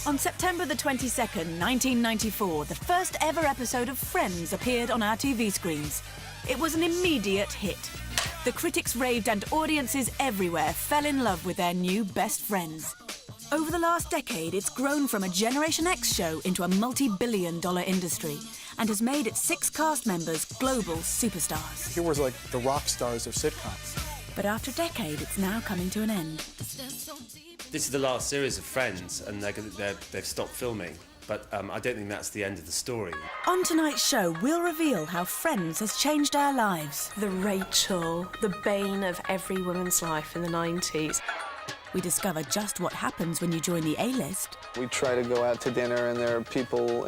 On September the 22nd, 1994, the first ever episode of Friends appeared on our TV screens. It was an immediate hit. The critics raved and audiences everywhere fell in love with their new best friends. Over the last decade, it's grown from a Generation X show into a multi-billion-dollar industry and has made its 6 cast members global superstars. Here was like the rock stars of sitcoms. But after a decade, it's now coming to an end. This is the last series of Friends, and they've stopped filming. But I don't think that's the end of the story. On tonight's show, we'll reveal how Friends has changed our lives. The Rachel, the bane of every woman's life in the 90s. We discover just what happens when you join the A-list. We try to go out to dinner and there are people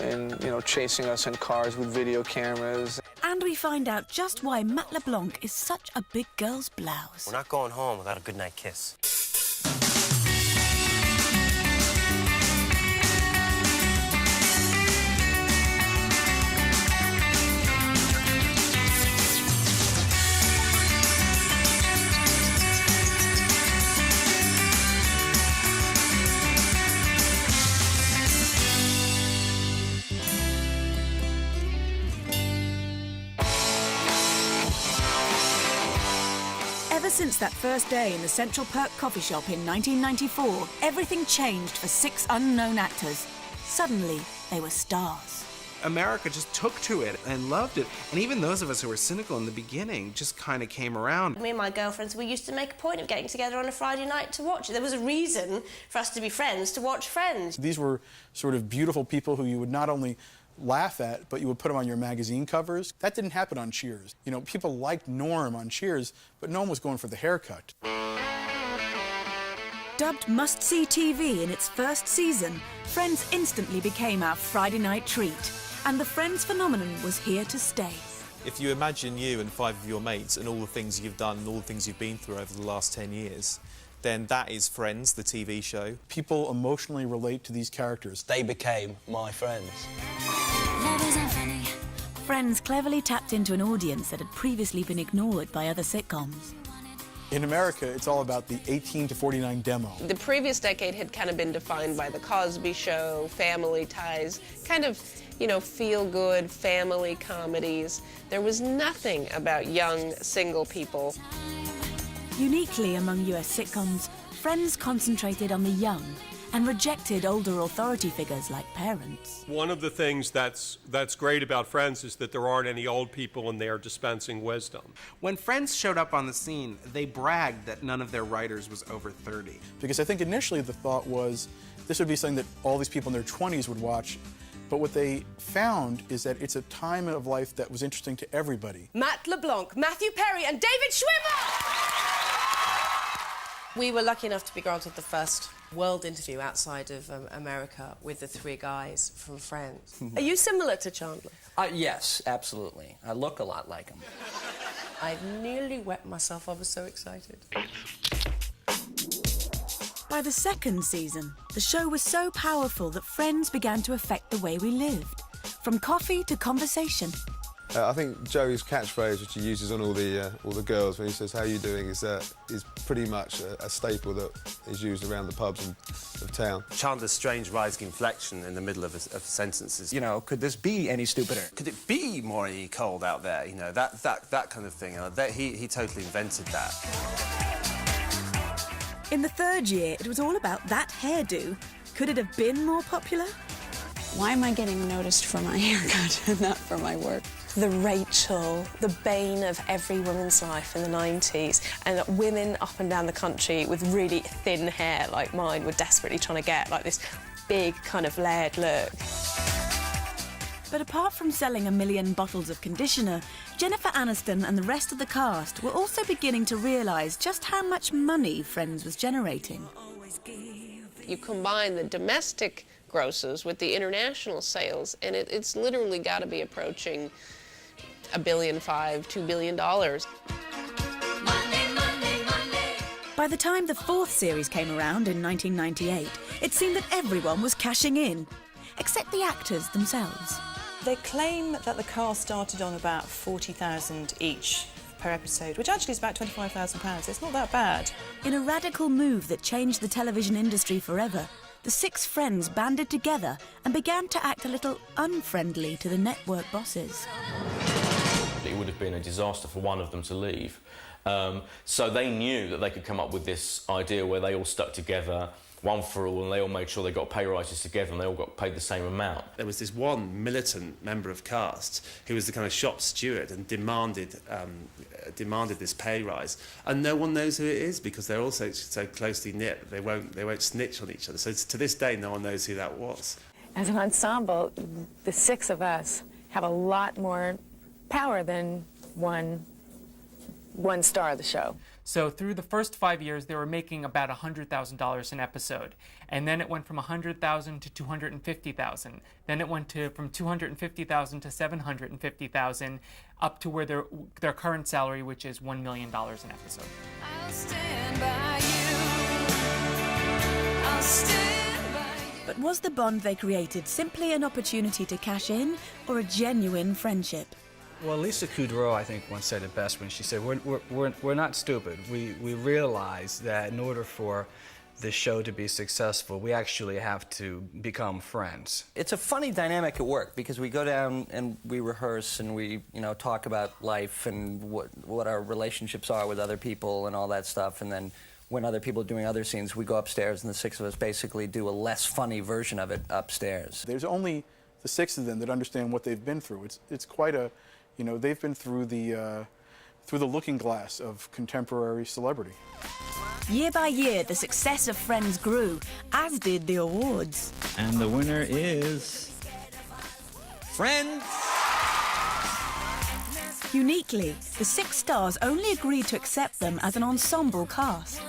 chasing us in cars with video cameras. And we find out just why Matt LeBlanc is such a big girl's blouse. We're not going home without a goodnight kiss. Ever since that first day in the Central Perk coffee shop in 1994, everything changed for 6 unknown actors. Suddenly, they were stars. America just took to it and loved it. And even those of us who were cynical in the beginning just kind of came around. Me and my girlfriends, we used to make a point of getting together on a Friday night to watch it. There was a reason for us to be friends, to watch Friends. These were sort of beautiful people who you would not only laugh at, but you would put them on your magazine covers. That didn't happen on Cheers. You know, people liked Norm on Cheers, but no one was going for the haircut. Dubbed must-see TV in its first season, Friends instantly became our Friday night treat. And the Friends phenomenon was here to stay. If you imagine you and 5 of your mates and all the things you've done and all the things you've been through over the last 10 years, then that is Friends, the TV show. People emotionally relate to these characters. They became my friends. Friends cleverly tapped into an audience that had previously been ignored by other sitcoms. In America, it's all about the 18 to 49 demo. The previous decade had kind of been defined by The Cosby Show, Family Ties, kind of, feel-good family comedies. There was nothing about young, single people. Uniquely among US sitcoms, Friends concentrated on the young and rejected older authority figures like parents. One of the things that's great about Friends is that there aren't any old people in there dispensing wisdom. When Friends showed up on the scene, they bragged that none of their writers was over 30. Because I think initially the thought was this would be something that all these people in their 20s would watch. But what they found is that it's a time of life that was interesting to everybody. Matt LeBlanc, Matthew Perry and David Schwimmer! We were lucky enough to be granted the first world interview outside of America with the 3 guys from Friends. Are you similar to Chandler? Yes, absolutely. I look a lot like him. I nearly wet myself. I was so excited. By the second season, the show was so powerful that Friends began to affect the way we lived, from coffee to conversation. I think Joey's catchphrase, which he uses on all the girls when he says "How you doing," is pretty much a staple that is used around the pubs of town. Chandler's strange rising inflection in the middle of sentences. Could this be any stupider? Could it be more cold out there? That kind of thing. He totally invented that. In the third year, it was all about that hairdo. Could it have been more popular? Why am I getting noticed for my haircut and not for my work? The Rachel, the bane of every woman's life in the 90s, and women up and down the country with really thin hair like mine were desperately trying to get like this big kind of layered look. But apart from selling 1 million bottles of conditioner, Jennifer Aniston and the rest of the cast were also beginning to realise just how much money Friends was generating. You combine the domestic grosses with the international sales, and it's literally got to be approaching $1.5 billion, $2 billion. By the time the 4th series came around in 1998, it seemed that everyone was cashing in, except the actors themselves. They claim that the cast started on about $40,000 each per episode, which actually is about £25,000. It's not that bad. In a radical move that changed the television industry forever, the 6 friends banded together and began to act a little unfriendly to the network bosses. It would have been a disaster for one of them to leave. So they knew that they could come up with this idea where they all stuck together, one for all, and they all made sure they got pay rises together and they all got paid the same amount. There was this one militant member of cast who was the kind of shop steward and demanded this pay rise, and no one knows who it is because they're all so closely knit. They won't snitch on each other. So to this day, no one knows who that was. As an ensemble, the 6 of us have a lot more power than one star of the show. So through the first 5 years, they were making about $100,000 an episode. And then it went from $100,000 to $250,000. Then it went from $250,000 to $750,000, up to where their current salary, which is $1 million an episode. I'll stand by you. I'll stand by you. But was the bond they created simply an opportunity to cash in, or a genuine friendship? Well, Lisa Kudrow, I think, once said it best when she said, we're not stupid. We realize that in order for the show to be successful, we actually have to become friends. It's a funny dynamic at work because we go down and we rehearse and we, talk about life and what our relationships are with other people and all that stuff. And then when other people are doing other scenes, we go upstairs and the 6 of us basically do a less funny version of it upstairs. There's only the 6 of them that understand what they've been through. It's quite a, they've been through the looking glass of contemporary celebrity. Year by year, the success of Friends grew, as did the awards. And the winner is... Friends! Uniquely, the 6 stars only agreed to accept them as an ensemble cast.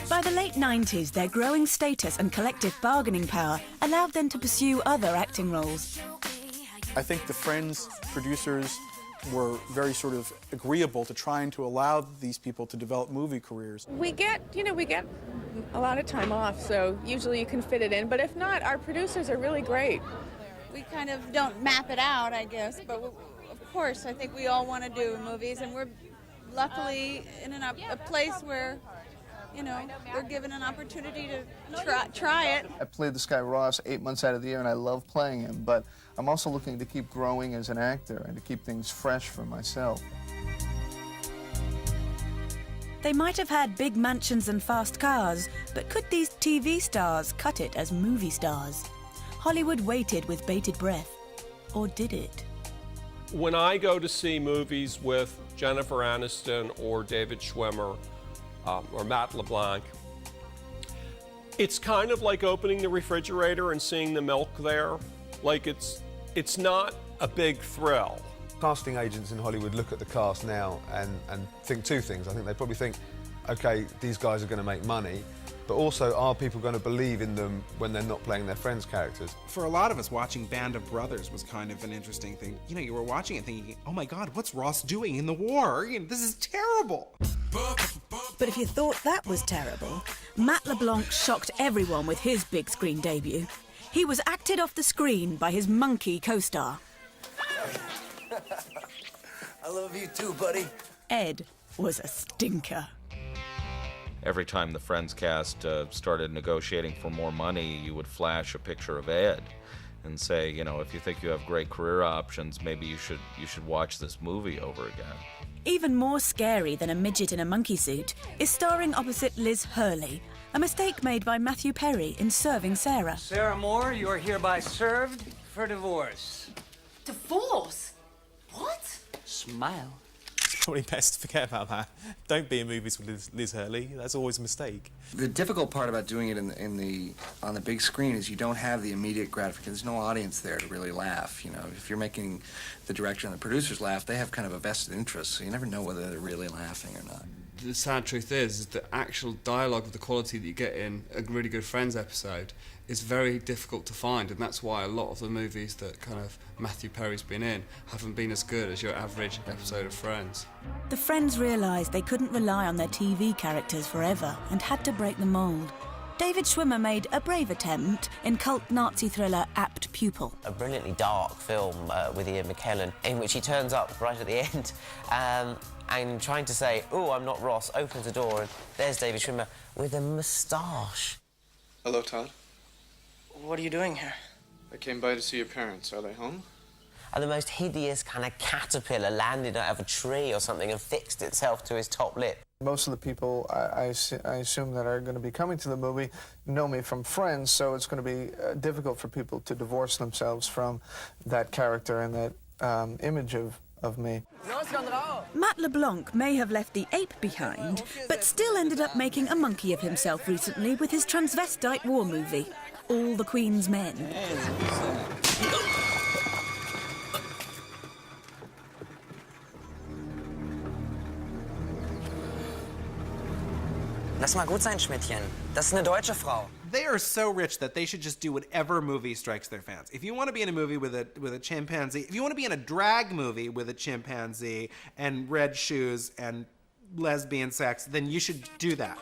By the late 90s, their growing status and collective bargaining power allowed them to pursue other acting roles. I think the Friends producers were very sort of agreeable to trying to allow these people to develop movie careers. We get a lot of time off, so usually you can fit it in. But if not, our producers are really great. We kind of don't map it out, I guess, but of course, I think we all want to do movies, and we're luckily in a place where, we're given an opportunity to try it. I played this guy Ross 8 months out of the year, and I love playing him, but I'm also looking to keep growing as an actor and to keep things fresh for myself. They might have had big mansions and fast cars, but could these TV stars cut it as movie stars? Hollywood waited with bated breath. Or did it? When I go to see movies with Jennifer Aniston or David Schwimmer or Matt LeBlanc, it's kind of like opening the refrigerator and seeing the milk there. Like it's not a big thrill. Casting agents in Hollywood look at the cast now and think 2 things. I think they probably think, okay, these guys are going to make money, but also, are people going to believe in them when they're not playing their friends' characters? For a lot of us, watching Band of Brothers was kind of an interesting thing. You were watching it thinking, oh my God, what's Ross doing in the war? This is terrible. But if you thought that was terrible, Matt LeBlanc shocked everyone with his big screen debut. He was acted off the screen by his monkey co-star. I love you too, buddy. Ed was a stinker. Every time the Friends cast started negotiating for more money, you would flash a picture of Ed and say, if you think you have great career options, maybe you should watch this movie over again. Even more scary than a midget in a monkey suit is starring opposite Liz Hurley, a mistake made by Matthew Perry in Serving Sarah. Sarah Moore, you are hereby served for divorce. Divorce? What? Smile. It's probably best to forget about that. Don't be in movies with Liz Hurley. That's always a mistake. The difficult part about doing it on the big screen is you don't have the immediate gratification. There's no audience there to really laugh. If you're making the director and the producers laugh, they have kind of a vested interest, so you never know whether they're really laughing or not. The sad truth is the actual dialogue of the quality that you get in a really good Friends episode is very difficult to find, and that's why a lot of the movies that kind of Matthew Perry's been in haven't been as good as your average episode of Friends. The Friends realised they couldn't rely on their TV characters forever and had to break the mould. David Schwimmer made a brave attempt in cult Nazi thriller Apt Pupil. A brilliantly dark film with Ian McKellen, in which he turns up right at the end and trying to say, "Oh, I'm not Ross," opens the door and there's David Schwimmer with a moustache. Hello, Todd. What are you doing here? I came by to see your parents. Are they home? And the most hideous kind of caterpillar landed out of a tree or something and fixed itself to his top lip. Most of the people I assume that are going to be coming to the movie know me from Friends, so it's going to be difficult for people to divorce themselves from that character and that image of me. Matt LeBlanc may have left the ape behind, but still ended up making a monkey of himself recently with his transvestite war movie, All the Queen's Men. Lass mal gut sein, Schmidtchen. Das ist eine deutsche Frau. They are so rich that they should just do whatever movie strikes their fans. If you want to be in a movie with a chimpanzee, if you want to be in a drag movie with a chimpanzee and red shoes and lesbian sex, then you should do that.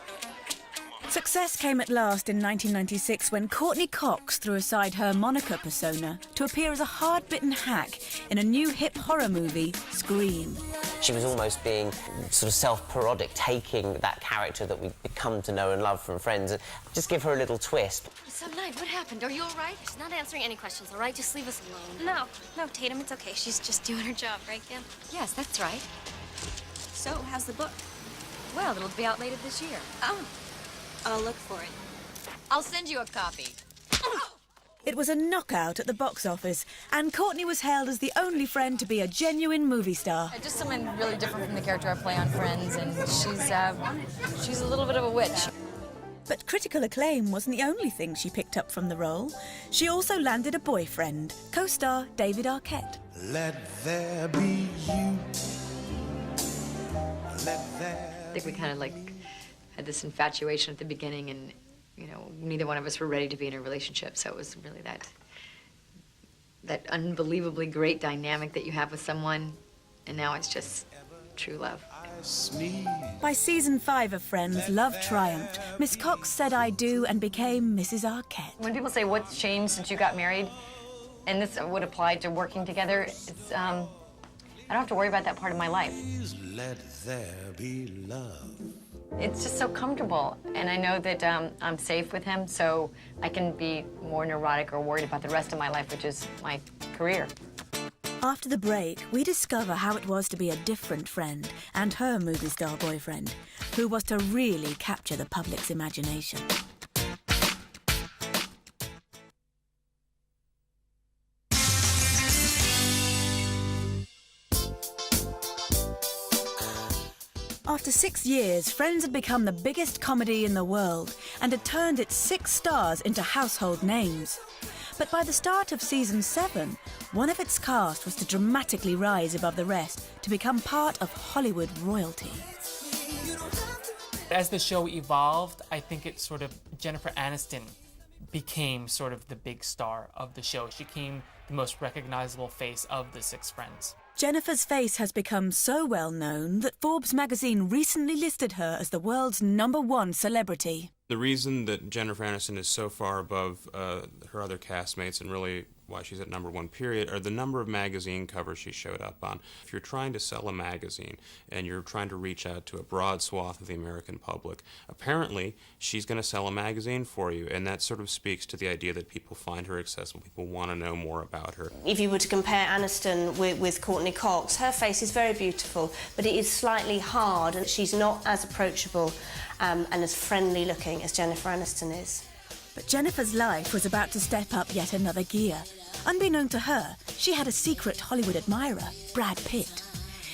Success came at last in 1996 when Courtney Cox threw aside her Monica persona to appear as a hard-bitten hack in a new hip horror movie, Scream. She was almost being sort of self-parodic, taking that character that we've come to know and love from Friends and just give her a little twist. Some night, what happened? Are you all right? She's not answering any questions, all right? Just leave us alone. No, Tatum, it's okay. She's just doing her job, right, Kim? Yes, that's right. So, how's the book? Well, it'll be out later this year. Oh, I'll look for it. I'll send you a copy. It was a knockout at the box office, and Courtney was hailed as the only friend to be a genuine movie star. Just someone really different from the character I play on Friends, and she's a little bit of a witch. But critical acclaim wasn't the only thing she picked up from the role. She also landed a boyfriend, co-star David Arquette. Let there be you. Let there. I think we kind of had this infatuation at the beginning, and neither one of us were ready to be in a relationship, so it was really that unbelievably great dynamic that you have with someone, and now it's just true love. By season 5 of Friends, love triumphed. Miss Cox said "I do" and became Mrs. Arquette. When people say, "What's changed since you got married?" and this would apply to working together, it's, I don't have to worry about that part of my life. Let there be love. It's just so comfortable, and I know that I'm safe with him, so I can be more neurotic or worried about the rest of my life, which is my career. After the break, we discover how it was to be a different friend and her movie star boyfriend, who was to really capture the public's imagination. After 6 years, Friends had become the biggest comedy in the world and had turned its 6 stars into household names. But by the start of season 7, one of its cast was to dramatically rise above the rest to become part of Hollywood royalty. As the show evolved, I think it sort of, Jennifer Aniston became sort of the big star of the show. She became the most recognizable face of the 6 Friends. Jennifer's face has become so well known that Forbes magazine recently listed her as the world's #1 celebrity. The reason that Jennifer Aniston is so far above her other castmates, and really why she's at #1 period, are the number of magazine covers she showed up on. If you're trying to sell a magazine and you're trying to reach out to a broad swath of the American public, apparently she's going to sell a magazine for you, and that sort of speaks to the idea that people find her accessible, people want to know more about her. If you were to compare Aniston with Courtney Cox, her face is very beautiful, but it is slightly hard, and she's not as approachable and as friendly looking as Jennifer Aniston is. But Jennifer's life was about to step up yet another gear. Unbeknown to her, she had a secret Hollywood admirer, Brad Pitt.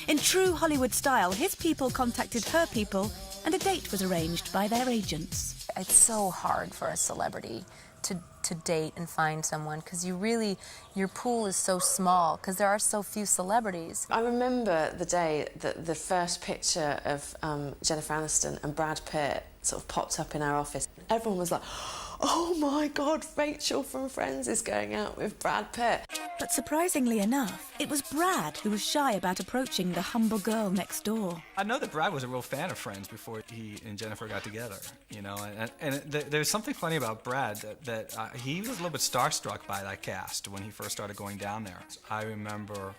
In true Hollywood style, his people contacted her people, and a date was arranged by their agents. It's so hard for a celebrity to date and find someone, because your pool is so small, because there are so few celebrities. I remember the day that the first picture of Jennifer Aniston and Brad Pitt sort of popped up in our office. Everyone was like, oh my God, Rachel from Friends is going out with Brad Pitt. But surprisingly enough, it was Brad who was shy about approaching the humble girl next door. I know that Brad was a real fan of Friends before he and Jennifer got together, you know, and there's something funny about Brad that he was a little bit starstruck by that cast when he first started going down there. I remember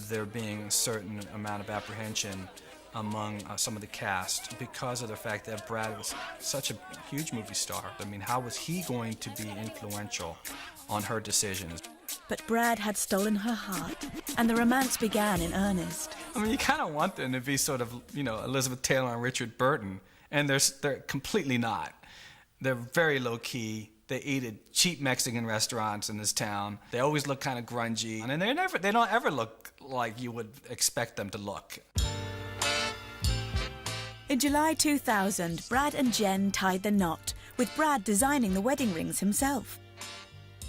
there being a certain amount of apprehension among some of the cast because of the fact that Brad was such a huge movie star. I mean, how was he going to be influential on her decisions? But Brad had stolen her heart, and the romance began in earnest. I mean, you kind of want them to be sort of, you know, Elizabeth Taylor and Richard Burton, and they're completely not. They're very low-key. They eat at cheap Mexican restaurants in this town. They always look kind of grungy, and they don't ever look like you would expect them to look. In July 2000, Brad and Jen tied the knot, with Brad designing the wedding rings himself.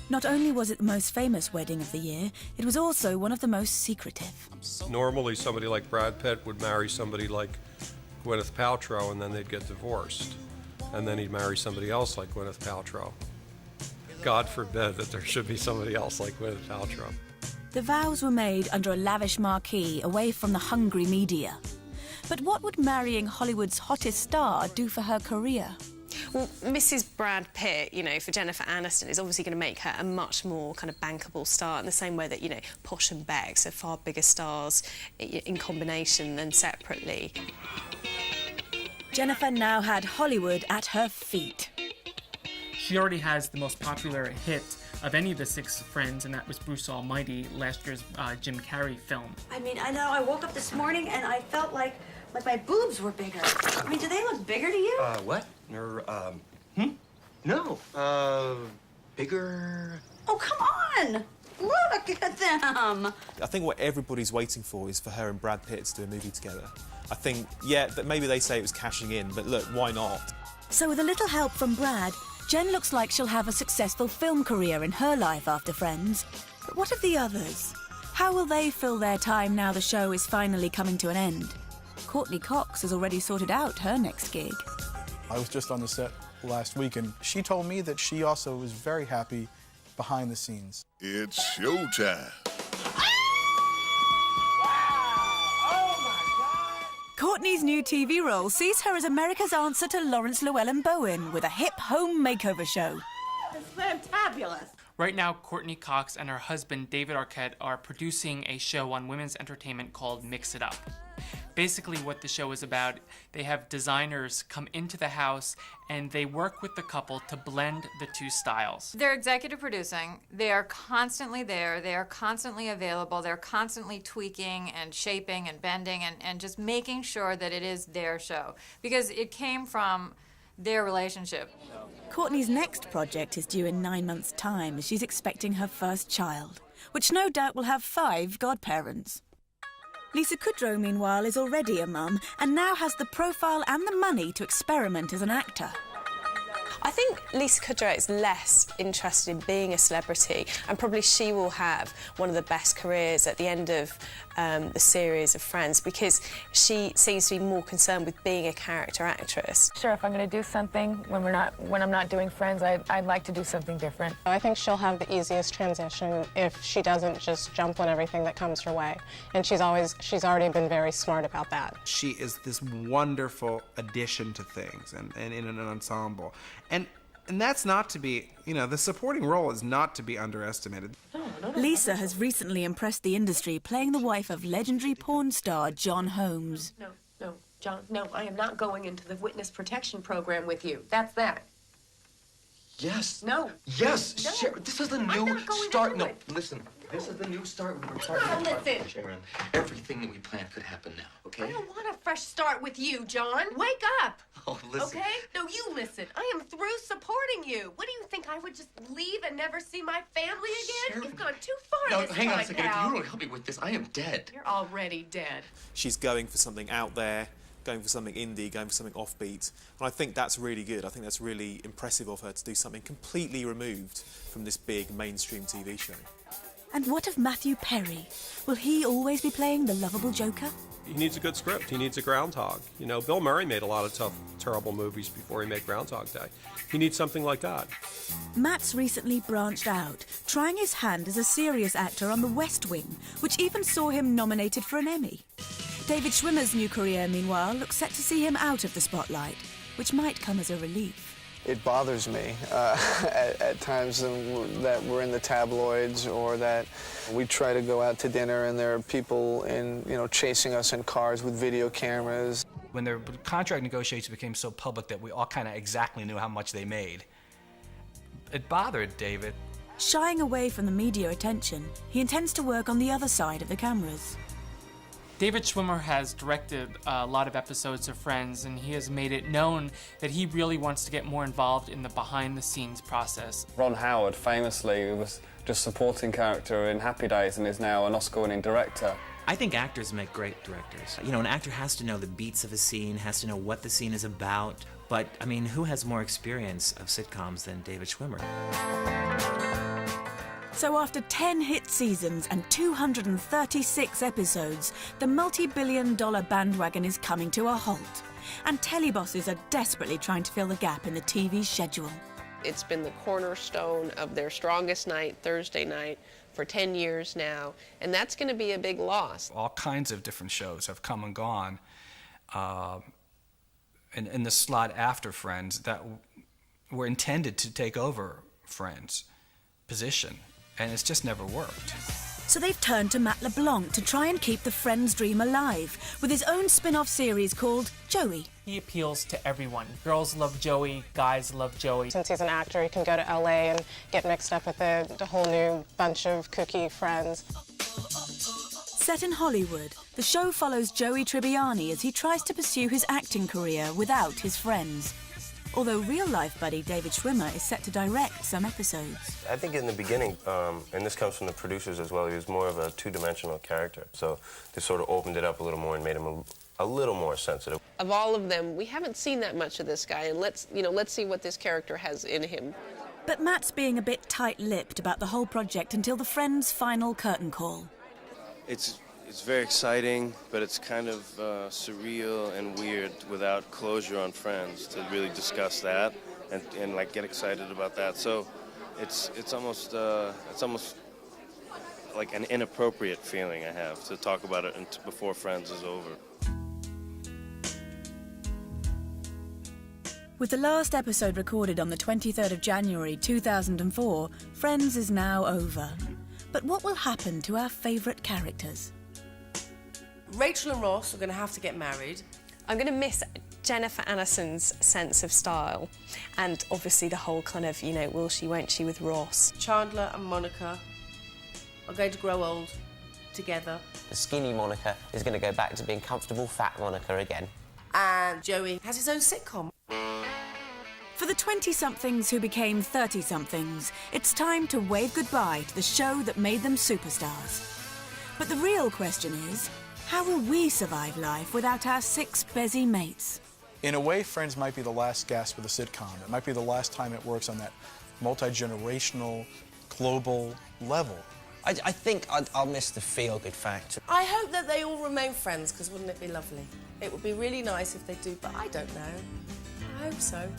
Not only was it the most famous wedding of the year, it was also one of the most secretive. Normally, somebody like Brad Pitt would marry somebody like Gwyneth Paltrow, and then they'd get divorced. And then he'd marry somebody else like Gwyneth Paltrow. God forbid that there should be somebody else like Gwyneth Paltrow. The vows were made under a lavish marquee away from the hungry media. But what would marrying Hollywood's hottest star do for her career? Well, Mrs. Brad Pitt, you know, for Jennifer Aniston, is obviously going to make her a much more kind of bankable star in the same way that, you know, Posh and Bex are far bigger stars in combination than separately. Jennifer now had Hollywood at her feet. She already has the most popular hit of any of the 6 Friends, and that was Bruce Almighty, last year's Jim Carrey film. I mean, I know, I woke up this morning and I felt like my boobs were bigger. I mean, do they look bigger to you? What? No, bigger... Oh, come on! Look at them! I think what everybody's waiting for is for her and Brad Pitt to do a movie together. I think, yeah, that maybe they say it was cashing in, but look, why not? So with a little help from Brad, Jen looks like she'll have a successful film career in her life after Friends. But what of the others? How will they fill their time now the show is finally coming to an end? Courtney Cox has already sorted out her next gig. I was just on the set last week, and she told me that she also was very happy behind the scenes. It's showtime. Courtney's new TV role sees her as America's answer to Laurence Llewellyn-Bowen with a hip home makeover show. It's fantabulous. Right now, Courtney Cox and her husband, David Arquette, are producing a show on women's entertainment called Mix It Up. Basically what the show is about, they have designers come into the house and they work with the couple to blend the two styles. They're executive producing. They are constantly there. They are constantly available. They're constantly tweaking and shaping and bending and just making sure that it is their show. Because it came from their relationship. Courtney's next project is due in 9 months' time as she's expecting her first child, which no doubt will have 5 godparents. Lisa Kudrow, meanwhile, is already a mum and now has the profile and the money to experiment as an actor. I think Lisa Kudrow is less interested in being a celebrity, and probably she will have one of the best careers at the end of the series of Friends, because she seems to be more concerned with being a character actress. Sure, if I'm going to do something when I'm not doing Friends, I'd like to do something different. I think she'll have the easiest transition if she doesn't just jump on everything that comes her way. And she's already been very smart about that. She is this wonderful addition to things and in an ensemble. And that's not to be, you know, the supporting role is not to be underestimated. Lisa has recently impressed the industry playing the wife of legendary porn star John Holmes. No, John, no, I am not going into the witness protection program with you. That's that. Yes. No. Yes, No. Sharon, this is the new start. No, listen, this is the new start. We're starting. Listen. Sharon, everything that we planned could happen now, okay? I don't want a fresh start with you, John. Wake up. Oh, listen. Okay? No, you listen. I am through supporting you. What do you think, I would just leave and never see my family again? Sharon. You've gone too far No, this hang on a time, second. If pal. you don't help me with this, I am dead. You're already dead. She's going for something out there, going for something indie, going for something offbeat. And I think that's really good. I think that's really impressive of her to do something completely removed from this big mainstream TV show. And what of Matthew Perry? Will he always be playing the lovable Joker? He needs a good script. He needs a Groundhog. You know, Bill Murray made a lot of tough, terrible movies before he made Groundhog Day. He needs something like that. Matt's recently branched out, trying his hand as a serious actor on The West Wing, which even saw him nominated for an Emmy. David Schwimmer's new career, meanwhile, looks set to see him out of the spotlight, which might come as a relief. It bothers me at times that we're in the tabloids, or that we try to go out to dinner and there are people chasing us in cars with video cameras. When their contract negotiations became so public that we all kind of exactly knew how much they made, it bothered David. Shying away from the media attention, he intends to work on the other side of the cameras. David Schwimmer has directed a lot of episodes of Friends, and he has made it known that he really wants to get more involved in the behind-the-scenes process. Ron Howard famously was just supporting character in Happy Days and is now an Oscar-winning director. I think actors make great directors. You know, an actor has to know the beats of a scene, has to know what the scene is about. But, I mean, who has more experience of sitcoms than David Schwimmer? So after 10 hit seasons and 236 episodes, the multi-billion-dollar bandwagon is coming to a halt. And telebosses are desperately trying to fill the gap in the TV schedule. It's been the cornerstone of their strongest night, Thursday night, for 10 years now, and that's going to be a big loss. All kinds of different shows have come and gone in the slot after Friends that were intended to take over Friends' position, and it's just never worked. So they've turned to Matt LeBlanc to try and keep the Friends dream alive with his own spin-off series called Joey. He appeals to everyone. Girls love Joey, guys love Joey. Since he's an actor, he can go to LA and get mixed up with a whole new bunch of kooky friends. Set in Hollywood, the show follows Joey Tribbiani as he tries to pursue his acting career without his friends. Although real-life buddy David Schwimmer is set to direct some episodes. I think in the beginning, and this comes from the producers as well, he was more of a two-dimensional character. So they sort of opened it up a little more and made him a little more sensitive. Of all of them, we haven't seen that much of this guy, and let's see what this character has in him. But Matt's being a bit tight-lipped about the whole project until the Friends' final curtain call. It's very exciting, but it's kind of surreal and weird without closure on Friends to really discuss that and like get excited about that. So it's almost like an inappropriate feeling I have to talk about it before Friends is over. With the last episode recorded on the 23rd of January 2004, Friends is now over. But what will happen to our favourite characters? Rachel and Ross are going to have to get married. I'm going to miss Jennifer Aniston's sense of style, and obviously the whole kind of, will she, won't she with Ross. Chandler and Monica are going to grow old together. The skinny Monica is going to go back to being comfortable fat Monica again. And Joey has his own sitcom. For the 20-somethings who became 30-somethings, it's time to wave goodbye to the show that made them superstars. But the real question is, how will we survive life without our 6 busy mates? In a way, Friends might be the last gasp of the sitcom. It might be the last time it works on that multi-generational, global level. I think I'll miss the feel-good factor. I hope that they all remain friends, because wouldn't it be lovely? It would be really nice if they do, but I don't know. I hope so.